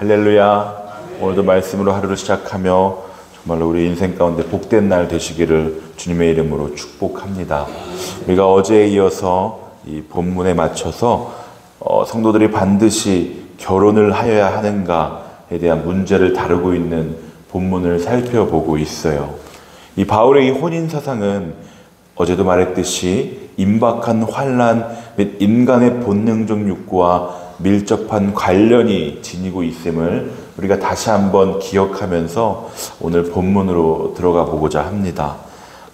할렐루야. 오늘도 말씀으로 하루를 시작하며 정말로 우리 인생 가운데 복된 날 되시기를 주님의 이름으로 축복합니다. 우리가 어제에 이어서 이 본문에 맞춰서 성도들이 반드시 결혼을 하여야 하는가에 대한 문제를 다루고 있는 본문을 살펴보고 있어요. 이 바울의 이 혼인 사상은 어제도 말했듯이 임박한 환난 및 인간의 본능적 욕구와 밀접한 관련이 지니고 있음을 우리가 다시 한번 기억하면서 오늘 본문으로 들어가 보고자 합니다.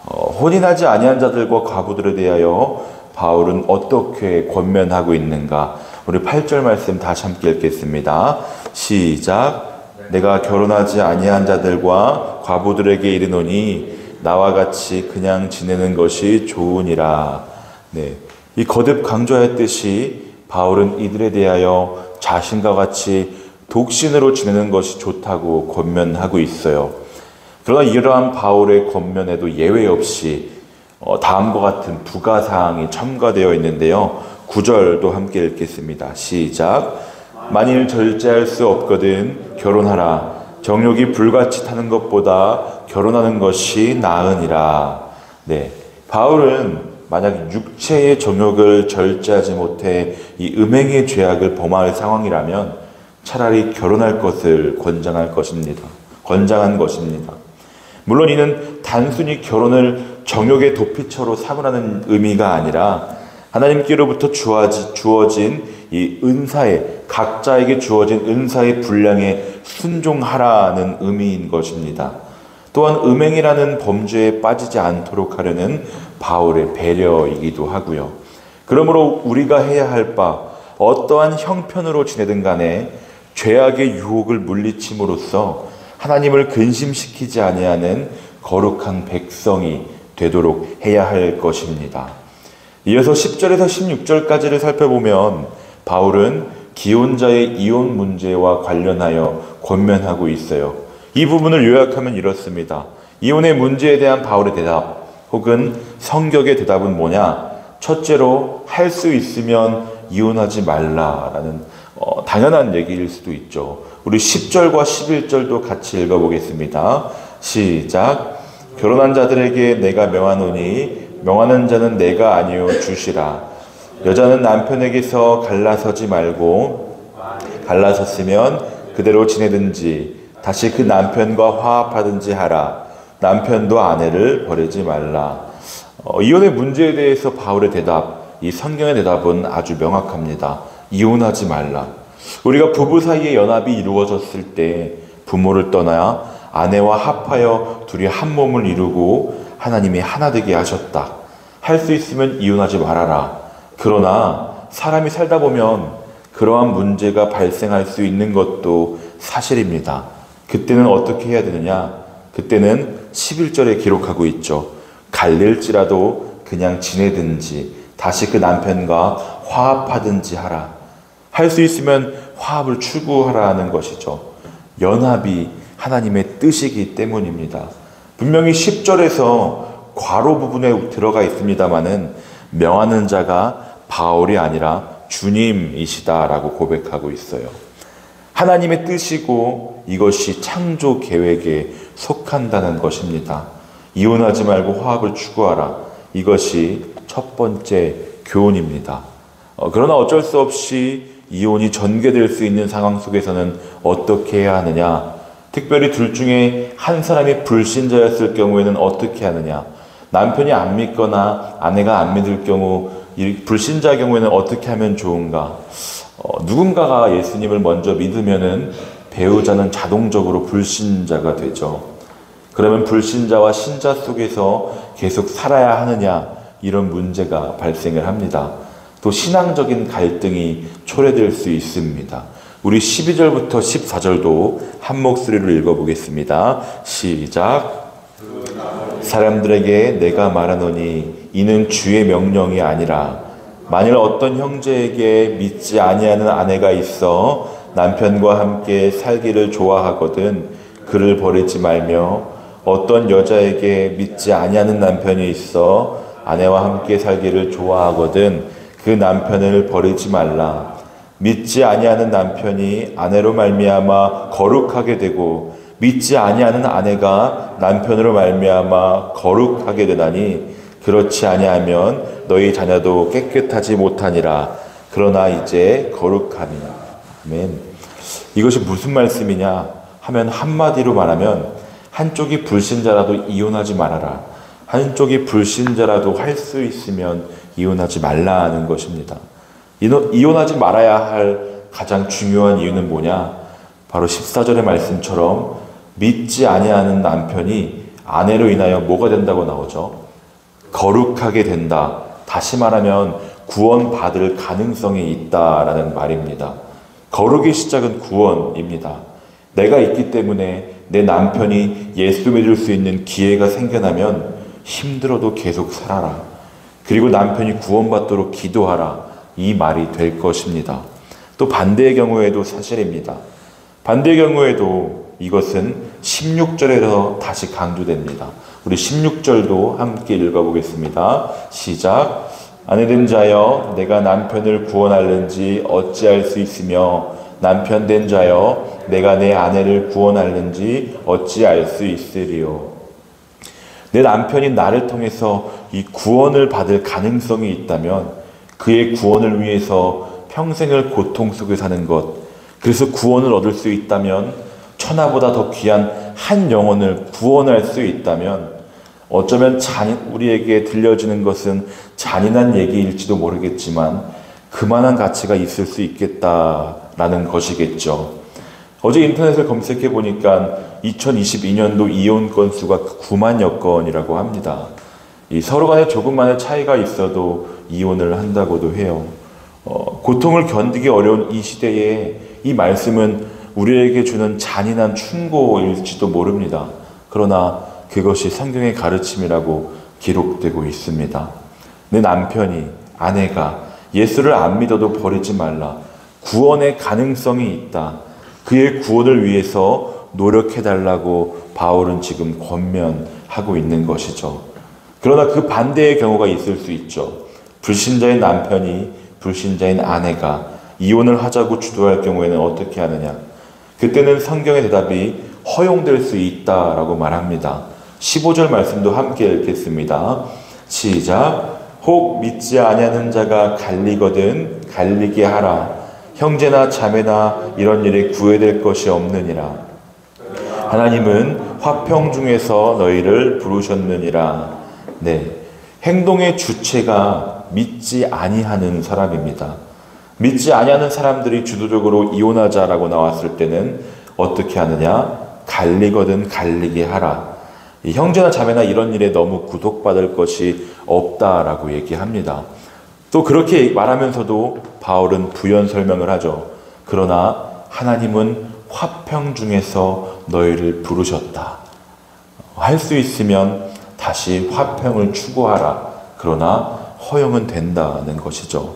혼인하지 아니한 자들과 과부들에 대하여 바울은 어떻게 권면하고 있는가? 우리 8절 말씀 다시 함께 읽겠습니다. 시작. 내가 결혼하지 아니한 자들과 과부들에게 이르노니 나와 같이 그냥 지내는 것이 좋으니라. 네, 이 거듭 강조하였듯이 바울은 이들에 대하여 자신과 같이 독신으로 지내는 것이 좋다고 권면하고 있어요. 그러나 이러한 바울의 권면에도 예외 없이 다음과 같은 부가사항이 첨가되어 있는데요. 9절도 함께 읽겠습니다. 시작. 만일 절제할 수 없거든 결혼하라. 정욕이 불같이 타는 것보다 결혼하는 것이 나으니라. 네, 바울은 만약 육체의 정욕을 절제하지 못해 이 음행의 죄악을 범할 상황이라면 차라리 결혼할 것을 권장한 것입니다. 물론 이는 단순히 결혼을 정욕의 도피처로 삼으라는 의미가 아니라 하나님께로부터 주어진 이 은사에, 각자에게 주어진 은사의 분량에 순종하라는 의미인 것입니다. 또한 음행이라는 범죄에 빠지지 않도록 하려는 바울의 배려이기도 하고요. 그러므로 우리가 해야 할 바, 어떠한 형편으로 지내든 간에 죄악의 유혹을 물리침으로써 하나님을 근심시키지 아니하는 거룩한 백성이 되도록 해야 할 것입니다. 이어서 10절에서 16절까지를 살펴보면 바울은 기혼자의 이혼 문제와 관련하여 권면하고 있어요. 이 부분을 요약하면 이렇습니다. 이혼의 문제에 대한 바울의 대답 혹은 성격의 대답은 뭐냐? 첫째로 할 수 있으면 이혼하지 말라라는 당연한 얘기일 수도 있죠. 우리 10절과 11절도 같이 읽어보겠습니다. 시작. 결혼한 자들에게 내가 명하노니 명하는 자는 내가 아니요 주시라. 여자는 남편에게서 갈라서지 말고 갈라섰으면 그대로 지내든지 다시 그 남편과 화합하든지 하라. 남편도 아내를 버리지 말라. 이혼의 문제에 대해서 바울의 대답, 이 성경의 대답은 아주 명확합니다. 이혼하지 말라. 우리가 부부 사이의 연합이 이루어졌을 때 부모를 떠나 아내와 합하여 둘이 한 몸을 이루고 하나님이 하나 되게 하셨다. 할 수 있으면 이혼하지 말아라. 그러나 사람이 살다 보면 그러한 문제가 발생할 수 있는 것도 사실입니다. 그때는 어떻게 해야 되느냐? 그때는 11절에 기록하고 있죠. 갈릴지라도 그냥 지내든지 다시 그 남편과 화합하든지 하라. 할 수 있으면 화합을 추구하라는 것이죠. 연합이 하나님의 뜻이기 때문입니다. 분명히 10절에서 괄호 부분에 들어가 있습니다마는 명하는 자가 바울이 아니라 주님이시다라고 고백하고 있어요. 하나님의 뜻이고 이것이 창조 계획에 속한다는 것입니다. 이혼하지 말고 화합을 추구하라. 이것이 첫 번째 교훈입니다. 그러나 어쩔 수 없이 이혼이 전개될 수 있는 상황 속에서는 어떻게 해야 하느냐? 특별히 둘 중에 한 사람이 불신자였을 경우에는 어떻게 하느냐? 남편이 안 믿거나 아내가 안 믿을 경우, 불신자의 경우에는 어떻게 하면 좋은가? 누군가가 예수님을 먼저 믿으면은 배우자는 자동적으로 불신자가 되죠. 그러면 불신자와 신자 속에서 계속 살아야 하느냐, 이런 문제가 발생을 합니다. 또 신앙적인 갈등이 초래될 수 있습니다. 우리 12절부터 14절도 한 목소리로 읽어보겠습니다. 시작. 사람들에게 내가 말하노니 이는 주의 명령이 아니라 만일 어떤 형제에게 믿지 아니하는 아내가 있어 남편과 함께 살기를 좋아하거든 그를 버리지 말며 어떤 여자에게 믿지 아니하는 남편이 있어 아내와 함께 살기를 좋아하거든 그 남편을 버리지 말라. 믿지 아니하는 남편이 아내로 말미암아 거룩하게 되고 믿지 아니하는 아내가 남편으로 말미암아 거룩하게 되나니 그렇지 아니하면 너희 자녀도 깨끗하지 못하니라. 그러나 이제 거룩하니. 아멘. 이것이 무슨 말씀이냐 하면 한마디로 말하면 한쪽이 불신자라도 이혼하지 말아라. 한쪽이 불신자라도 할 수 있으면 이혼하지 말라는 것입니다. 이혼하지 말아야 할 가장 중요한 이유는 뭐냐? 바로 14절의 말씀처럼 믿지 아니하는 남편이 아내로 인하여 뭐가 된다고 나오죠? 거룩하게 된다. 다시 말하면 구원받을 가능성이 있다라는 말입니다. 거룩의 시작은 구원입니다. 내가 있기 때문에 내 남편이 예수 믿을 수 있는 기회가 생겨나면 힘들어도 계속 살아라. 그리고 남편이 구원받도록 기도하라. 이 말이 될 것입니다. 또 반대의 경우에도 사실입니다. 반대의 경우에도 이것은 16절에서 다시 강조됩니다. 우리 16절도 함께 읽어보겠습니다. 시작. 아내된 자여 내가 남편을 구원할는지 어찌할 수 있으며 남편 된 자여 내가 내 아내를 구원할는지 어찌알 수 있으리요. 내 남편이 나를 통해서 이 구원을 받을 가능성이 있다면 그의 구원을 위해서 평생을 고통 속에 사는 것, 그래서 구원을 얻을 수 있다면 천하보다 더 귀한 한 영혼을 구원할 수 있다면 어쩌면 우리에게 들려지는 것은 잔인한 얘기일지도 모르겠지만 그만한 가치가 있을 수 있겠다라는 것이겠죠. 어제 인터넷을 검색해 보니까 2022년도 이혼 건수가 9만여 건이라고 합니다. 서로 간에 조금만의 차이가 있어도 이혼을 한다고도 해요. 고통을 견디기 어려운 이 시대에 이 말씀은 우리에게 주는 잔인한 충고일지도 모릅니다. 그러나 그것이 성경의 가르침이라고 기록되고 있습니다. 내 남편이, 아내가 예수를 안 믿어도 버리지 말라. 구원의 가능성이 있다. 그의 구원을 위해서 노력해달라고 바울은 지금 권면하고 있는 것이죠. 그러나 그 반대의 경우가 있을 수 있죠. 불신자인 남편이 불신자인 아내가 이혼을 하자고 주도할 경우에는 어떻게 하느냐? 그때는 성경의 대답이 허용될 수 있다라고 말합니다. 15절 말씀도 함께 읽겠습니다. 시작. 혹 믿지 아니하는 자가 갈리거든 갈리게 하라. 형제나 자매나 이런 일에 구애될 것이 없느니라. 하나님은 화평 중에서 너희를 부르셨느니라. 네, 행동의 주체가 믿지 아니하는 사람입니다. 믿지 아니하는 사람들이 주도적으로 이혼하자라고 나왔을 때는 어떻게 하느냐? 갈리거든 갈리게 하라. 이 형제나 자매나 이런 일에 너무 구속받을 것이 없다라고 얘기합니다. 또 그렇게 말하면서도 바울은 부연 설명을 하죠. 그러나 하나님은 화평 중에서 너희를 부르셨다. 할 수 있으면 다시 화평을 추구하라. 그러나 허용은 된다는 것이죠.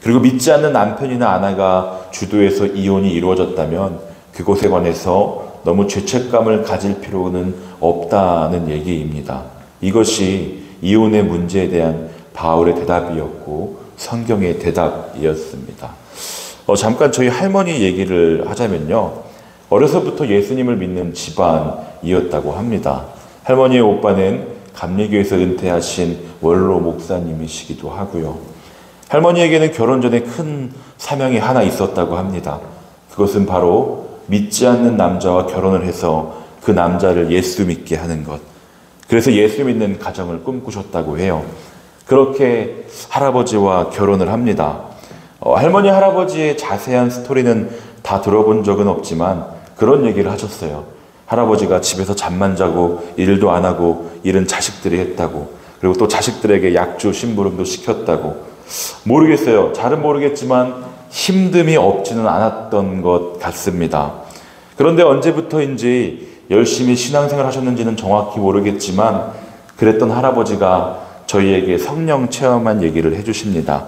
그리고 믿지 않는 남편이나 아내가 주도해서 이혼이 이루어졌다면 그곳에 관해서 너무 죄책감을 가질 필요는 없다는 얘기입니다. 이것이 이혼의 문제에 대한 바울의 대답이었고 성경의 대답이었습니다. 잠깐 저희 할머니 얘기를 하자면요. 어려서부터 예수님을 믿는 집안이었다고 합니다. 할머니의 오빠는 감리교에서 은퇴하신 원로 목사님이시기도 하고요. 할머니에게는 결혼 전에 큰 사명이 하나 있었다고 합니다. 그것은 바로 믿지 않는 남자와 결혼을 해서 그 남자를 예수 믿게 하는 것. 그래서 예수 믿는 가정을 꿈꾸셨다고 해요. 그렇게 할아버지와 결혼을 합니다. 할머니 할아버지의 자세한 스토리는 다 들어본 적은 없지만 그런 얘기를 하셨어요. 할아버지가 집에서 잠만 자고 일도 안 하고 일은 자식들이 했다고, 그리고 또 자식들에게 약주 심부름도 시켰다고. 모르겠어요. 잘은 모르겠지만 힘듦이 없지는 않았던 것 같습니다. 그런데 언제부터인지 열심히 신앙생활 하셨는지는 정확히 모르겠지만 그랬던 할아버지가 저희에게 성령 체험한 얘기를 해주십니다.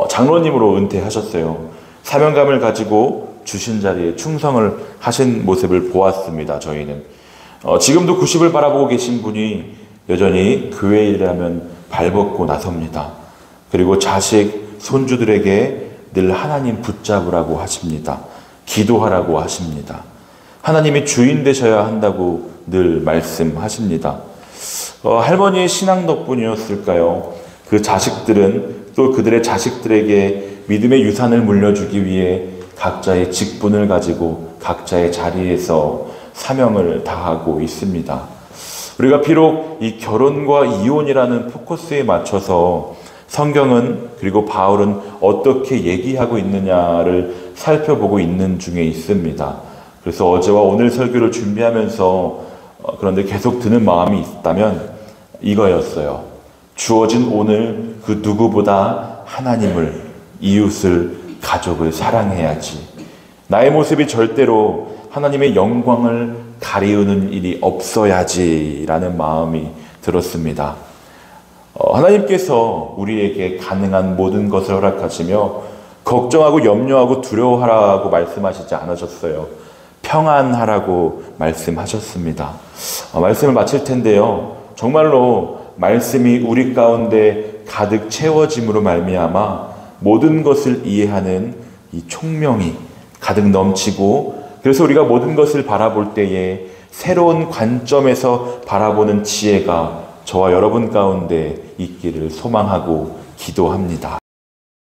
장로님으로 은퇴하셨어요. 사명감을 가지고 주신 자리에 충성을 하신 모습을 보았습니다. 저희는 지금도 90을 바라보고 계신 분이 여전히 교회 일이라면 발벗고 나섭니다. 그리고 자식, 손주들에게 늘 하나님 붙잡으라고 하십니다. 기도하라고 하십니다. 하나님이 주인 되셔야 한다고 늘 말씀하십니다. 할머니의 신앙 덕분이었을까요? 그 자식들은 또 그들의 자식들에게 믿음의 유산을 물려주기 위해 각자의 직분을 가지고 각자의 자리에서 사명을 다하고 있습니다. 우리가 비록 이 결혼과 이혼이라는 포커스에 맞춰서 성경은 그리고 바울은 어떻게 얘기하고 있느냐를 살펴보고 있는 중에 있습니다. 그래서 어제와 오늘 설교를 준비하면서 그런데 계속 드는 마음이 있다면 이거였어요. 주어진 오늘 그 누구보다 하나님을, 이웃을, 가족을 사랑해야지. 나의 모습이 절대로 하나님의 영광을 가리우는 일이 없어야지라는 마음이 들었습니다. 하나님께서 우리에게 가능한 모든 것을 허락하시며 걱정하고 염려하고 두려워하라고 말씀하시지 않으셨어요. 평안하라고 말씀하셨습니다. 말씀을 마칠 텐데요. 정말로 말씀이 우리 가운데 가득 채워짐으로 말미암아 모든 것을 이해하는 이 총명이 가득 넘치고, 그래서 우리가 모든 것을 바라볼 때에 새로운 관점에서 바라보는 지혜가 저와 여러분 가운데 있기를 소망하고 기도합니다.